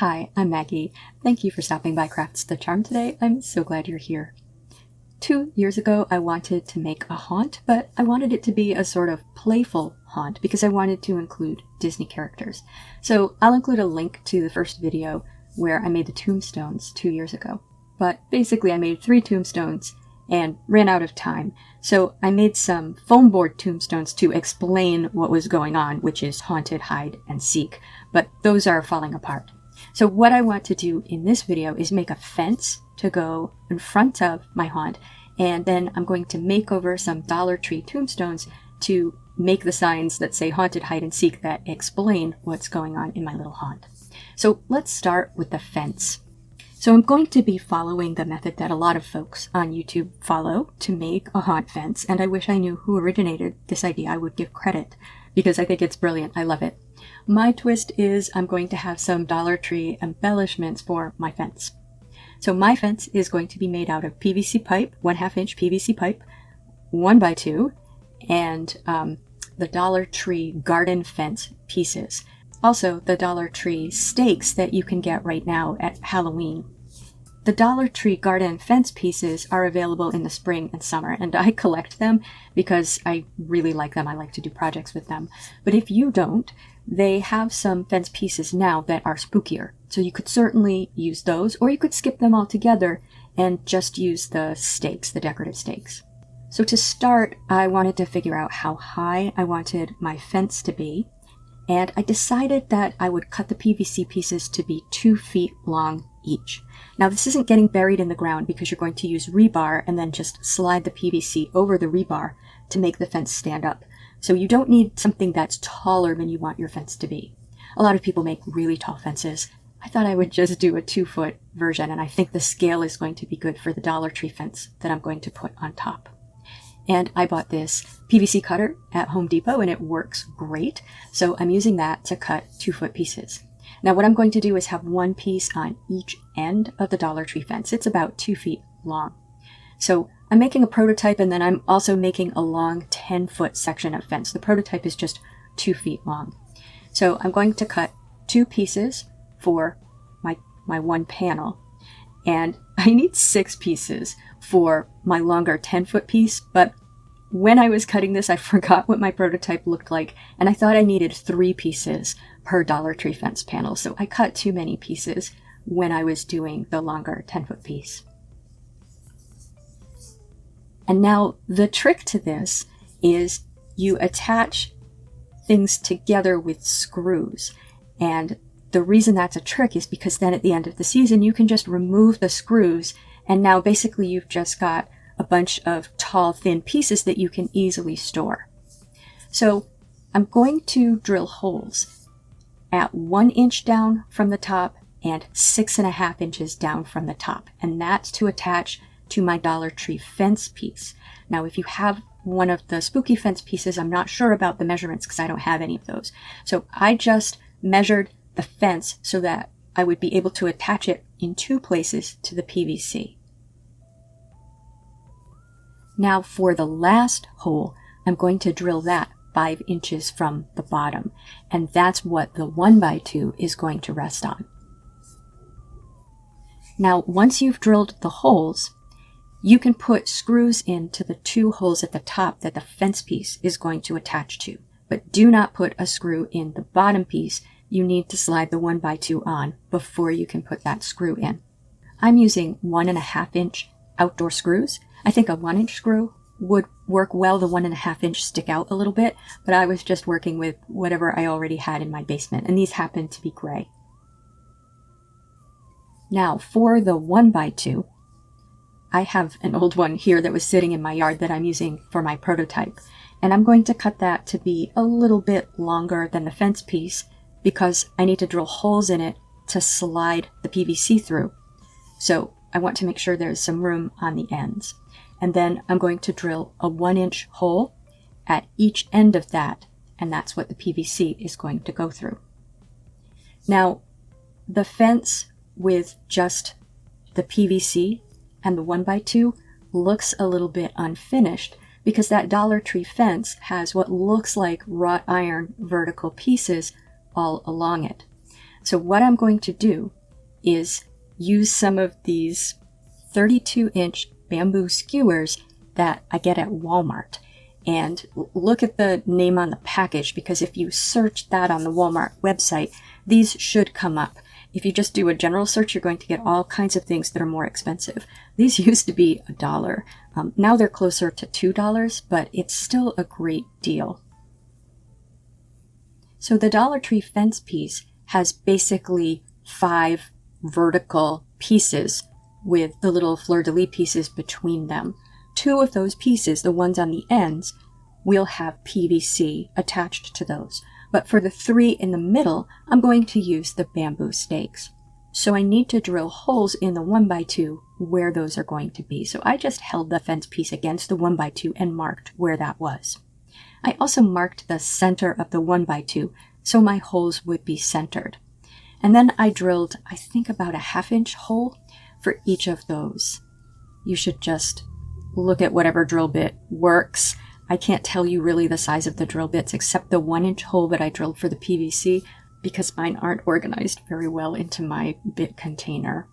Hi, I'm Maggie. Thank you for stopping by Crafts the Charm today. I'm so glad you're here. 2 years ago, I wanted to make a haunt, but I wanted it to be a sort of playful haunt because I wanted to include Disney characters. So I'll include a link to the first video where I made the tombstones 2 years ago. But basically I made 3 tombstones and ran out of time. So I made some foam board tombstones to explain what was going on, which is haunted, hide, and seek. But those are falling apart. So what I want to do in this video is make a fence to go in front of my haunt, and then I'm going to make over some Dollar Tree tombstones to make the signs that say haunted, hide, and seek that explain what's going on in my little haunt. So let's start with the fence. So I'm going to be following the method that a lot of folks on YouTube follow to make a haunt fence, and I wish I knew who originated this idea. I would give credit because I think it's brilliant. I love it. My twist is I'm going to have some Dollar Tree embellishments for my fence. So my fence is going to be made out of PVC pipe, 1/2 inch PVC pipe, 1x2, and the Dollar Tree garden fence pieces. Also, the Dollar Tree stakes that you can get right now at Halloween. The Dollar Tree garden fence pieces are available in the spring and summer, and I collect them because I really like them. I like to do projects with them. But if you don't, they have some fence pieces now that are spookier. So you could certainly use those, or you could skip them altogether and just use the stakes, the decorative stakes. So to start, I wanted to figure out how high I wanted my fence to be. And I decided that I would cut the PVC pieces to be 2 feet long each. Now this isn't getting buried in the ground because you're going to use rebar and then just slide the PVC over the rebar to make the fence stand up. So you don't need something that's taller than you want your fence to be. A lot of people make really tall fences. I thought I would just do a 2-foot version, and I think the scale is going to be good for the Dollar Tree fence that I'm going to put on top. And I bought this PVC cutter at Home Depot and it works great. So I'm using that to cut 2-foot pieces. Now what I'm going to do is have one piece on each end of the Dollar Tree fence. It's about 2 feet long. So I'm making a prototype, and then I'm also making a long 10-foot section of fence. The prototype is just 2 feet long. So I'm going to cut 2 pieces for my one panel. And I need 6 pieces for my longer 10-foot piece, but when I was cutting this, I forgot what my prototype looked like, and I thought I needed 3 pieces per Dollar Tree fence panel, so I cut too many pieces when I was doing the longer 10-foot piece. And now the trick to this is you attach things together with screws, and the reason that's a trick is because then at the end of the season you can just remove the screws, and now basically you've just got a bunch of tall, thin pieces that you can easily store. So I'm going to drill holes at 1 inch down from the top and 6.5 inches down from the top, and that's to attach to my Dollar Tree fence piece. Now if you have one of the spooky fence pieces, I'm not sure about the measurements because I don't have any of those. So I just measured the fence so that I would be able to attach it in 2 places to the PVC. Now for the last hole, I'm going to drill that 5 inches from the bottom, and that's what the 1x2 is going to rest on. Now once you've drilled the holes, you can put screws into the 2 holes at the top that the fence piece is going to attach to, but do not put a screw in the bottom piece. You need to slide the 1x2 on before you can put that screw in. I'm using 1.5 inch outdoor screws. I think a 1 inch screw would work well. The 1.5 inch stick out a little bit, but I was just working with whatever I already had in my basement, and these happen to be gray. Now for the 1x2, I have an old one here that was sitting in my yard that I'm using for my prototype, and I'm going to cut that to be a little bit longer than the fence piece because I need to drill holes in it to slide the PVC through. So I want to make sure there's some room on the ends. And then I'm going to drill a 1 inch hole at each end of that, and that's what the PVC is going to go through. Now, the fence with just the PVC and the 1x2 looks a little bit unfinished because that Dollar Tree fence has what looks like wrought iron vertical pieces all along it. So what I'm going to do is use some of these 32-inch bamboo skewers that I get at Walmart. And look at the name on the package, because if you search that on the Walmart website, these should come up. If you just do a general search, you're going to get all kinds of things that are more expensive. These used to be $1. Now they're closer to $2, but it's still a great deal. So the Dollar Tree fence piece has basically 5 vertical pieces with the little fleur-de-lis pieces between them. 2 of those pieces, the ones on the ends, will have PVC attached to those. But for the 3 in the middle, I'm going to use the bamboo stakes. So I need to drill holes in the 1x2 where those are going to be. So I just held the fence piece against the 1x2 and marked where that was. I also marked the center of the 1x2 so my holes would be centered. And then I drilled, I think, about a 1/2-inch hole for each of those. You should just look at whatever drill bit works. I can't tell you really the size of the drill bits except the 1-inch hole that I drilled for the PVC, because mine aren't organized very well into my bit container.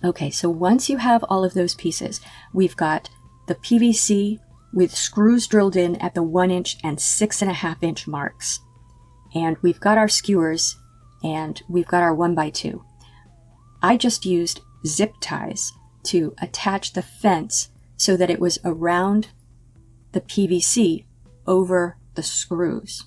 Okay, so once you have all of those pieces, we've got the PVC with screws drilled in at the 1-inch and 6.5-inch marks. And we've got our skewers and we've got our 1x2. I just used zip ties to attach the fence so that it was around the PVC over the screws.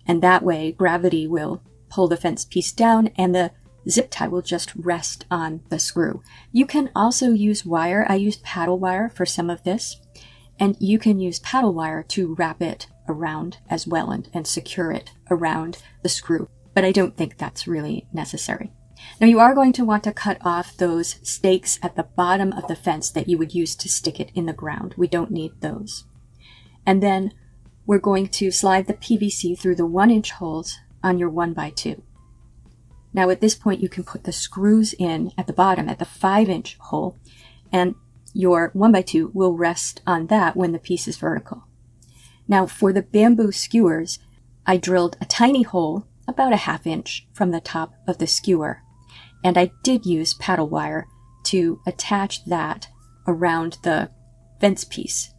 And that way gravity will pull the fence piece down and the zip tie will just rest on the screw. You can also use wire. I used paddle wire for some of this, and you can use paddle wire to wrap it around as well and secure it around the screw. But I don't think that's really necessary. Now you are going to want to cut off those stakes at the bottom of the fence that you would use to stick it in the ground. We don't need those. And then we're going to slide the PVC through the 1-inch holes on your 1x2. Now at this point you can put the screws in at the bottom at the 5-inch hole, and your 1x2 will rest on that when the piece is vertical. Now for the bamboo skewers, I drilled a tiny hole about a 1/2 inch from the top of the skewer, and I did use paddle wire to attach that around the fence piece.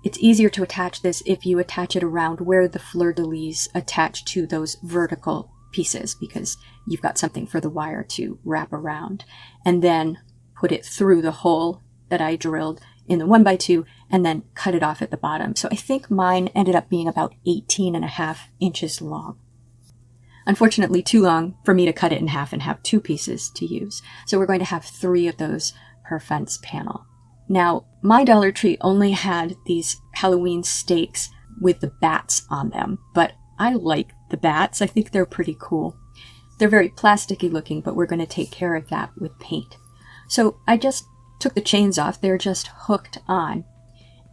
It's easier to attach this if you attach it around where the fleur-de-lis attach to those vertical pieces, because you've got something for the wire to wrap around, and then put it through the hole that I drilled in the 1x2 and then cut it off at the bottom. So I think mine ended up being about 18.5 inches long. Unfortunately too long for me to cut it in half and have 2 pieces to use. So we're going to have 3 of those per fence panel. Now, my Dollar Tree only had these Halloween stakes with the bats on them, but I like the bats. I think they're pretty cool. They're very plasticky looking, but we're going to take care of that with paint. So I just took the chains off. They're just hooked on.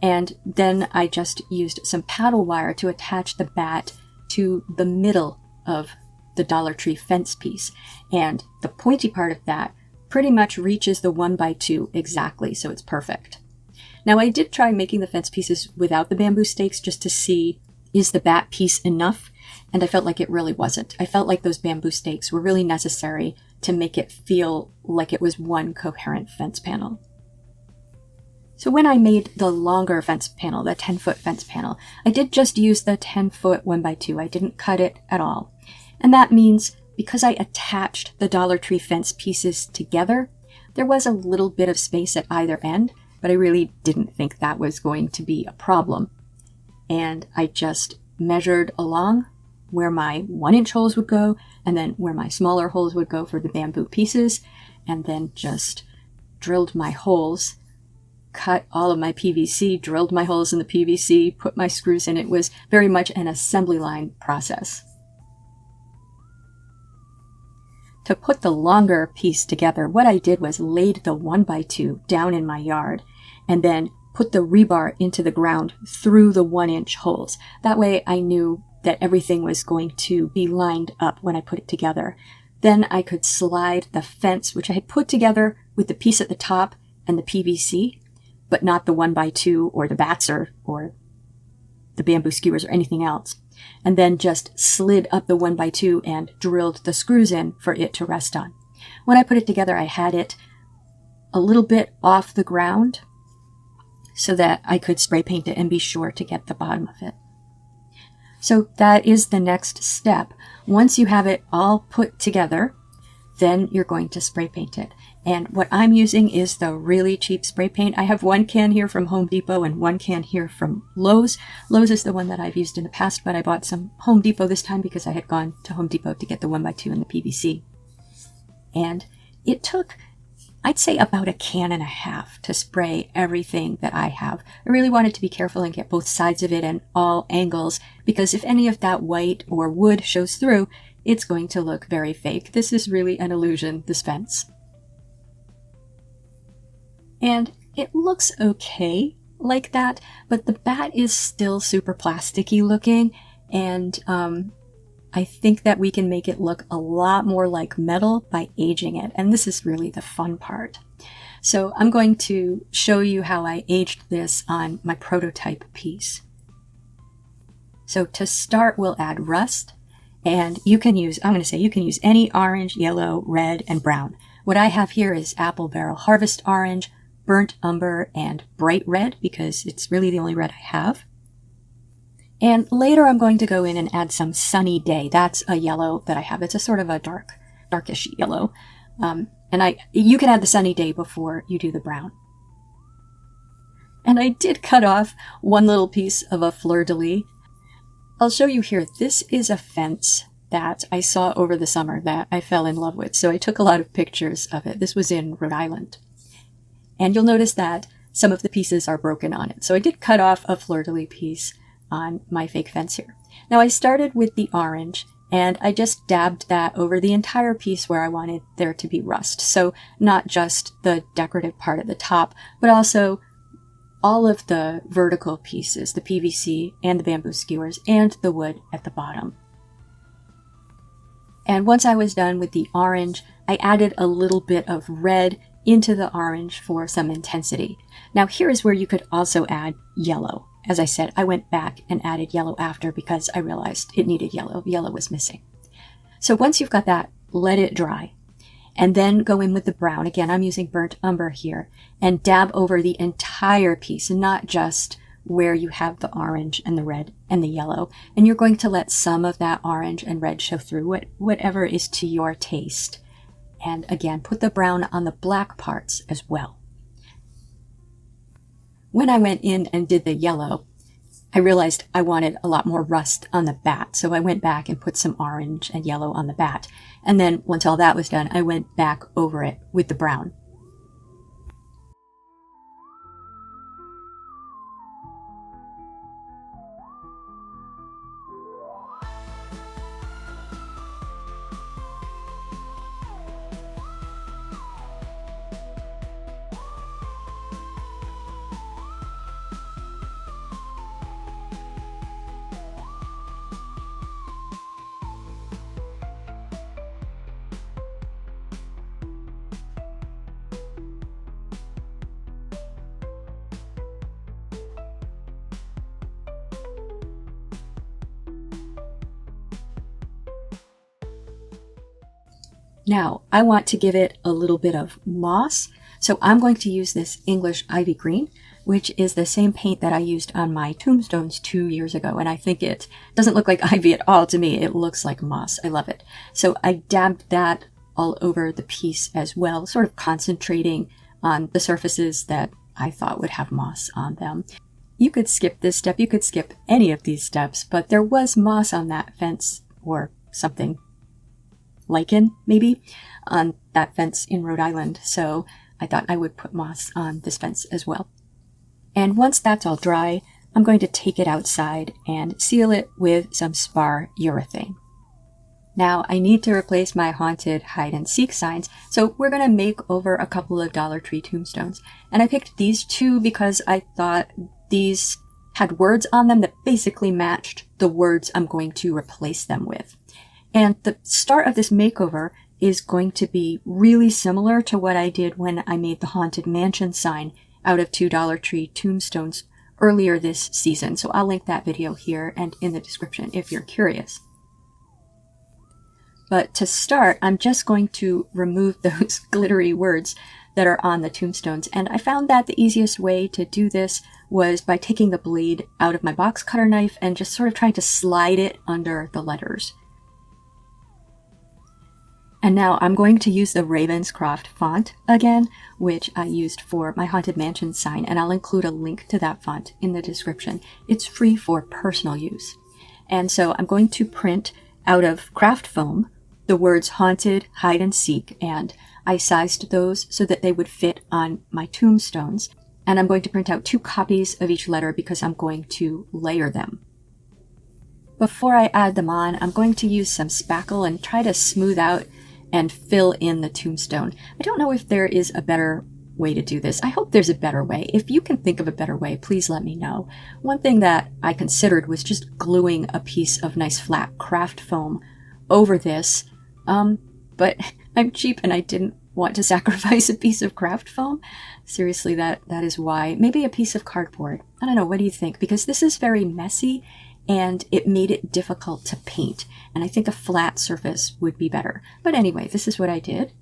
And then I just used some paddle wire to attach the bat to the middle of the Dollar Tree fence piece. And the pointy part of that pretty much reaches the 1x2 exactly, so it's perfect. Now I did try making the fence pieces without the bamboo stakes just to see, is the bat piece enough? And I felt like it really wasn't. I felt like those bamboo stakes were really necessary to make it feel like it was one coherent fence panel. So when I made the longer fence panel, the 10-foot fence panel, I did just use the 10-foot 1x2. I didn't cut it at all. And that means because I attached the Dollar Tree fence pieces together, there was a little bit of space at either end, but I really didn't think that was going to be a problem. And I just measured along where my 1-inch holes would go, and then where my smaller holes would go for the bamboo pieces, and then just drilled my holes, cut all of my PVC, drilled my holes in the PVC, put my screws in. It was very much an assembly line process. To put the longer piece together, what I did was laid the 1x2 down in my yard and then put the rebar into the ground through the 1-inch holes. That way I knew that everything was going to be lined up when I put it together. Then I could slide the fence, which I had put together with the piece at the top and the PVC, but not the 1x2 or the bats or the bamboo skewers or anything else. and then just slid up the 1x2 and drilled the screws in for it to rest on. When I put it together, I had it a little bit off the ground so that I could spray paint it and be sure to get the bottom of it. So that is the next step. Once you have it all put together, then you're going to spray paint it. And what I'm using is the really cheap spray paint. I have one can here from Home Depot and one can here from Lowe's. Lowe's is the one that I've used in the past, but I bought some Home Depot this time because I had gone to Home Depot to get the 1x2 and the PVC. And it took, I'd say, about a can and a half to spray everything that I have. I really wanted to be careful and get both sides of it and all angles, because if any of that white or wood shows through, it's going to look very fake. This is really an illusion, this fence. And it looks okay like that, but the bat is still super plasticky looking, and I think that we can make it look a lot more like metal by aging it, and this is really the fun part. So I'm going to show you how I aged this on my prototype piece. So to start, we'll add rust, and you can use, I'm going to say you can use any orange, yellow, red, and brown. What I have here is Apple Barrel Harvest Orange, Burnt Umber, and Bright Red, because it's really the only red I have. And later I'm going to go in and add some Sunny Day. That's a yellow that I have. It's a sort of a darkish yellow. And you can add the Sunny Day before you do the brown. And I did cut off one little piece of a fleur-de-lis. I'll show you here. This is a fence that I saw over the summer that I fell in love with. So I took a lot of pictures of it. This was in Rhode Island. And you'll notice that some of the pieces are broken on it. So I did cut off a fleur-de-lis piece on my fake fence here. Now I started with the orange, and I just dabbed that over the entire piece where I wanted there to be rust. So not just the decorative part at the top, but also all of the vertical pieces, the PVC and the bamboo skewers and the wood at the bottom. And once I was done with the orange, I added a little bit of red into the orange for some intensity. Now here is where you could also add yellow. As I said, I went back and added yellow after because I realized it needed yellow. Yellow was missing. So once you've got that, let it dry. And then go in with the brown. Again, I'm using Burnt Umber here. And dab over the entire piece, and not just where you have the orange and the red and the yellow. And you're going to let some of that orange and red show through, whatever is to your taste. And again, put the brown on the black parts as well. When I went in and did the yellow, I realized I wanted a lot more rust on the bat. So I went back and put some orange and yellow on the bat. And then once all that was done, I went back over it with the brown. Now, I want to give it a little bit of moss, so I'm going to use this English Ivy Green, which is the same paint that I used on my Tombstones 2 years ago, and I think it doesn't look like ivy at all to me. It looks like moss. I love it. So I dabbed that all over the piece as well, sort of concentrating on the surfaces that I thought would have moss on them. You could skip this step. You could skip any of these steps, but there was moss on that fence, or something, lichen maybe, on that fence in Rhode Island. So I thought I would put moss on this fence as well. And once that's all dry, I'm going to take it outside and seal it with some Spar urethane. Now I need to replace my haunted hide and seek signs, so we're going to make over a couple of Dollar Tree tombstones. And I picked these two because I thought these had words on them that basically matched the words I'm going to replace them with. And the start of this makeover is going to be really similar to what I did when I made the Haunted Mansion sign out of 2 Dollar Tree tombstones earlier this season, so I'll link that video here and in the description if you're curious. But to start, I'm just going to remove those glittery words that are on the tombstones, and I found that the easiest way to do this was by taking the blade out of my box cutter knife and just sort of trying to slide it under the letters. And now I'm going to use the Ravenscroft font again, which I used for my Haunted Mansion sign, and I'll include a link to that font in the description. It's free for personal use. And so I'm going to print out of craft foam the words haunted, hide and seek, and I sized those so that they would fit on my tombstones. And I'm going to print out 2 copies of each letter because I'm going to layer them. Before I add them on, I'm going to use some spackle and try to smooth out and fill in the tombstone. I don't know if there is a better way to do this. I hope there's a better way. If you can think of a better way, please let me know. One thing that I considered was just gluing a piece of nice flat craft foam over this, but I'm cheap and I didn't want to sacrifice a piece of craft foam. Seriously, that is why. Maybe a piece of cardboard. I don't know, what do you think? Because this is very messy and it made it difficult to paint, and I think a flat surface would be better. But anyway, this is what I did.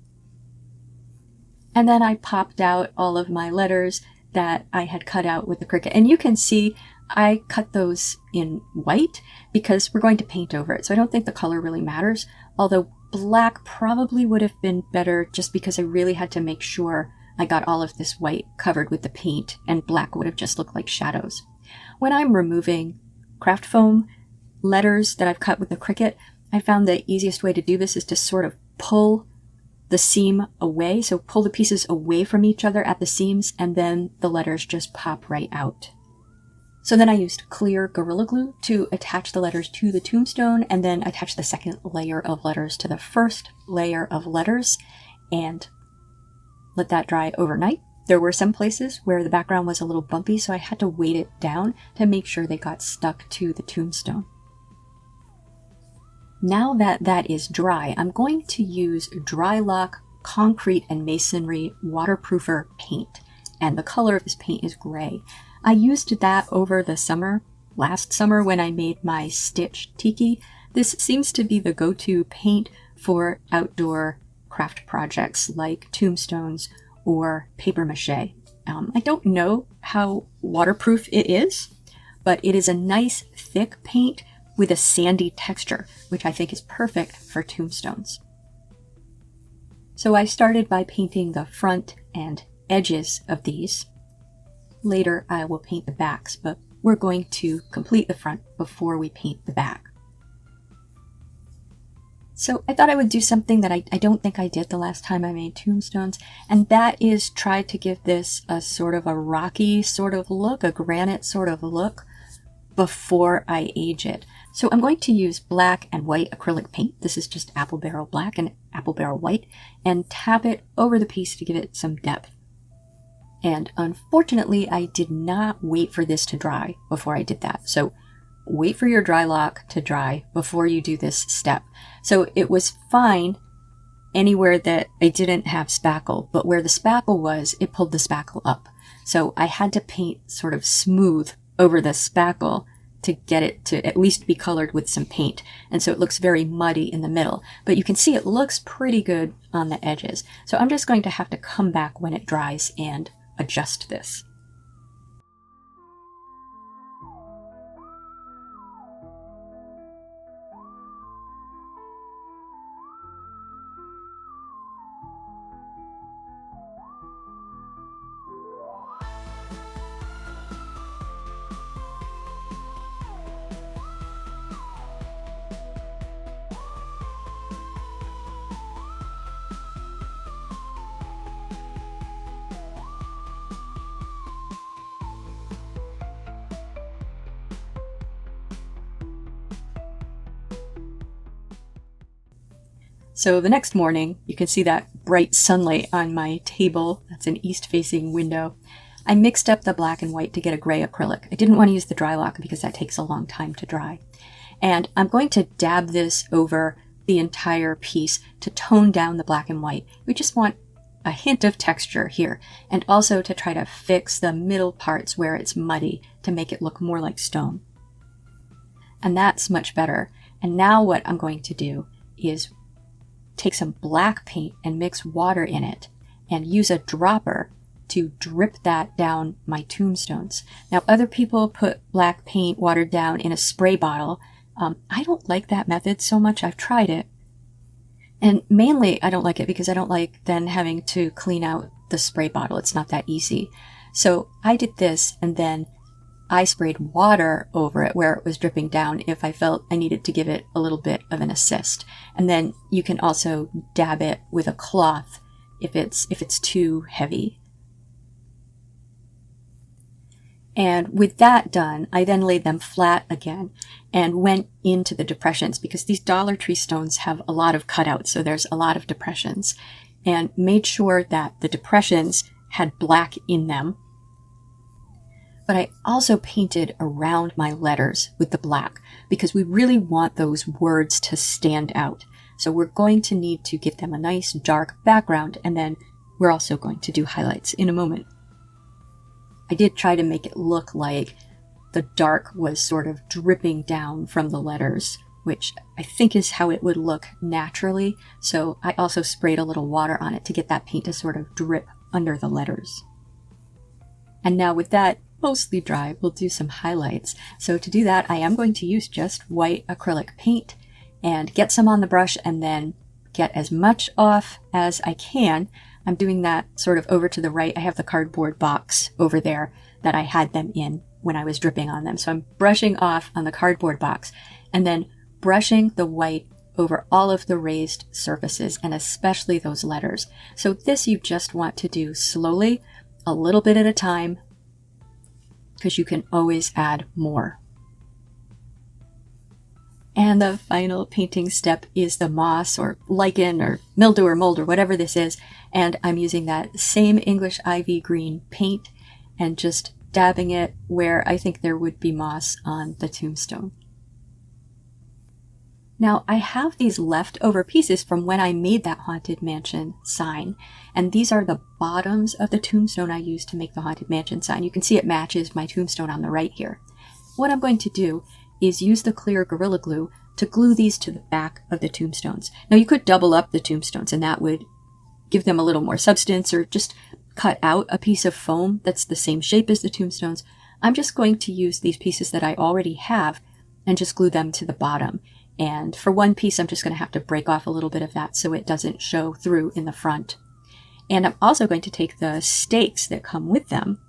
And then I popped out all of my letters that I had cut out with the Cricut, and you can see I cut those in white because we're going to paint over it, so I don't think the color really matters, although black probably would have been better just because I really had to make sure I got all of this white covered with the paint, and black would have just looked like shadows. When I'm removing craft foam letters that I've cut with the Cricut, I found the easiest way to do this is to sort of pull the seam away, so pull the pieces away from each other at the seams, and then the letters just pop right out. So then I used clear Gorilla Glue to attach the letters to the tombstone, and then attach the second layer of letters to the first layer of letters, and let that dry overnight. There were some places where the background was a little bumpy, so I had to weight it down to make sure they got stuck to the tombstone. Now that that is dry, I'm going to use Drylock Concrete and Masonry Waterproofer paint, and the color of this paint is gray. I used that over the summer, last summer when I made my Stitch Tiki. This seems to be the go-to paint for outdoor craft projects like tombstones or paper mache. I don't know how waterproof it is, but it is a nice thick paint with a sandy texture, which I think is perfect for tombstones. So I started by painting the front and edges of these. Later I will paint the backs, but we're going to complete the front before we paint the back. So I thought I would do something that I don't think I did the last time I made tombstones, and that is try to give this a sort of a rocky sort of look, a granite sort of look, before I age it. So I'm going to use black and white acrylic paint. This is just apple barrel black and apple barrel white, and tap it over the piece to give it some depth. And unfortunately, I did not wait for this to dry before I did that. So wait for your Drylock to dry before you do this step. So it was fine anywhere that I didn't have spackle, but where the spackle was, it pulled the spackle up. So I had to paint sort of smooth over the spackle to get it to at least be colored with some paint. And so it looks very muddy in the middle, but you can see it looks pretty good on the edges. So I'm just going to have to come back when it dries and adjust this. So the next morning, you can see that bright sunlight on my table. That's an east-facing window. I mixed up the black and white to get a gray acrylic. I didn't want to use the Drylock because that takes a long time to dry. And I'm going to dab this over the entire piece to tone down the black and white. We just want a hint of texture here, and also to try to fix the middle parts where it's muddy to make it look more like stone. And that's much better. And now what I'm going to do is take some black paint and mix water in it and use a dropper to drip that down my tombstones. Now, other people put black paint watered down in a spray bottle. I don't like that method so much. I've tried it. And mainly I don't like it because I don't like then having to clean out the spray bottle. It's not that easy. So I did this, and then I sprayed water over it where it was dripping down if I felt I needed to give it a little bit of an assist. And then you can also dab it with a cloth if it's too heavy. And with that done, I then laid them flat again and went into the depressions, because these Dollar Tree stones have a lot of cutouts, so there's a lot of depressions, and made sure that the depressions had black in them. But I also painted around my letters with the black, because we really want those words to stand out. So we're going to need to give them a nice dark background, and then we're also going to do highlights in a moment. I did try to make it look like the dark was sort of dripping down from the letters, which I think is how it would look naturally. So I also sprayed a little water on it to get that paint to sort of drip under the letters. And now with that mostly dry, we'll do some highlights. So to do that, I am going to use just white acrylic paint and get some on the brush and then get as much off as I can. I'm doing that sort of over to the right. I have the cardboard box over there that I had them in when I was dripping on them. So I'm brushing off on the cardboard box and then brushing the white over all of the raised surfaces, and especially those letters. So this you just want to do slowly, a little bit at a time, because you can always add more. And the final painting step is the moss or lichen or mildew or mold or whatever this is. And I'm using that same English ivy green paint and just dabbing it where I think there would be moss on the tombstone. Now I have these leftover pieces from when I made that Haunted Mansion sign. And these are the bottoms of the tombstone I used to make the Haunted Mansion sign. You can see it matches my tombstone on the right here. What I'm going to do is use the clear Gorilla Glue to glue these to the back of the tombstones. Now you could double up the tombstones and that would give them a little more substance, or just cut out a piece of foam that's the same shape as the tombstones. I'm just going to use these pieces that I already have and just glue them to the bottom. And for one piece, I'm just going to have to break off a little bit of that so it doesn't show through in the front. And I'm also going to take the stakes that come with them,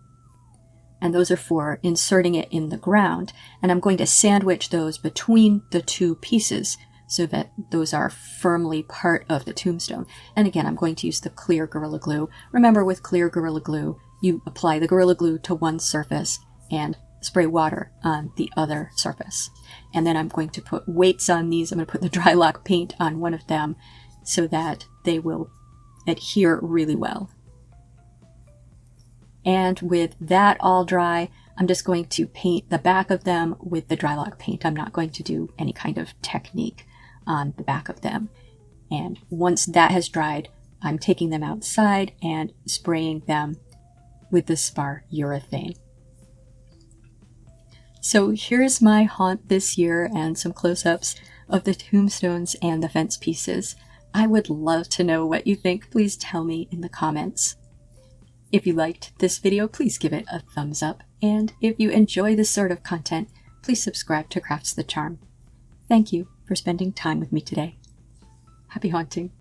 and those are for inserting it in the ground. And I'm going to sandwich those between the two pieces so that those are firmly part of the tombstone. And again, I'm going to use the clear Gorilla Glue. Remember, with clear Gorilla Glue, you apply the Gorilla Glue to one surface and spray water on the other surface. And then I'm going to put weights on these. I'm going to put the Drylock paint on one of them so that they will adhere really well. And with that all dry, I'm just going to paint the back of them with the Drylock paint. I'm not going to do any kind of technique on the back of them. And once that has dried, I'm taking them outside and spraying them with the Spar urethane. So here's my haunt this year and some close-ups of the tombstones and the fence pieces. I would love to know what you think. Please tell me in the comments. If you liked this video, please give it a thumbs up. And if you enjoy this sort of content, please subscribe to Crafts the Charm. Thank you for spending time with me today. Happy haunting.